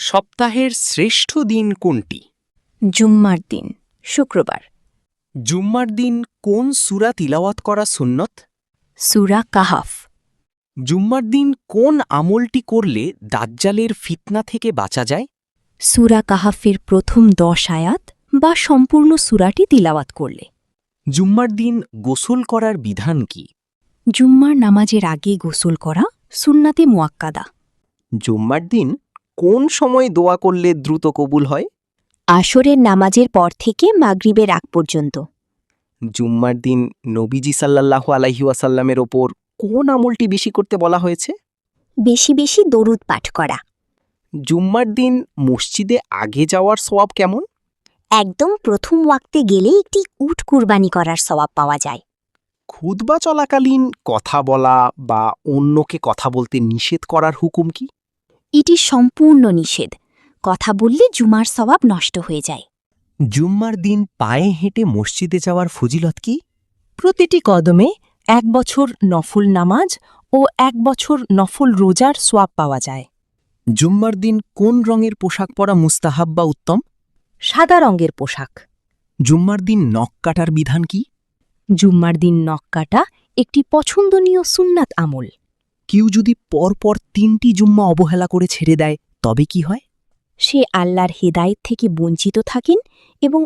সপ্তাহের শ্রেষ্ঠ দিন কোনটি? জুম্মার দিন, শুক্রবার। জুম্মার দিন কোন সূরা তিলাওয়াত করা সুন্নত? সূরা কাহাফ। জুম্মার দিন কোন আমলটি করলে দাজ্জালের ফিতনা থেকে বাঁচা যায়? সূরা কাহাফের প্রথম 10 আয়াত বা সম্পূর্ণ সূরাটি তিলাওয়াত করলে। জুম্মার দিন গোসল করার বিধান কি? জুম্মার নামাজের আগে গোসল করা সুন্নাতে মুয়াক্কাদা। জুম্মার দিন কোন সময় দোয়া করলে দ্রুত কবুল হয়? আসরের নামাজের পর থেকে মাগরিবের আগ পর্যন্ত। জুম্মার দিন নবীজি সাল্লাল্লাহু আলাইহি ওয়াসাল্লামের ওপর কোন আমলটি বেশি করতে বলা হয়েছে? বেশি বেশি দরুদ পাঠ করা। জুম্মার দিন মসজিদে আগে যাওয়ার সওয়াব কেমন? একদম প্রথম ওয়াক্তে গেলে একটি উট কুরবানি করার সওয়াব পাওয়া যায়। খুতবা চলাকালীন কথা বলা বা অন্যকে কথা বলতে নিষেধ করার হুকুম কি? এটি সম্পূর্ণ নিষেধ। কথা বললে জুমার সওয়াব নষ্ট হয়ে যায়। জুম্মার দিন পায়ে হেঁটে মসজিদে যাওয়ার ফজিলত কি? প্রতিটি কদমে 1 বছর নফল নামাজ ও 1 বছর নফল রোজার সোয়াব পাওয়া যায়। জুম্মার দিন কোন রঙের পোশাক পরা মুস্তাহাব বা উত্তম? সাদা রঙের পোশাক। জুম্মার দিন নখ কাটার বিধান কি? জুম্মার দিন নখ কাটা একটি পছন্দনীয় সুন্নাত আমল। কেউ যদি পরপর 3টি জুম্মা অবহেলা করে ছেড়ে দেয় তবে কি হয়? সে আল্লাহর হেদায়েত থেকে বঞ্চিত থাকেন এবং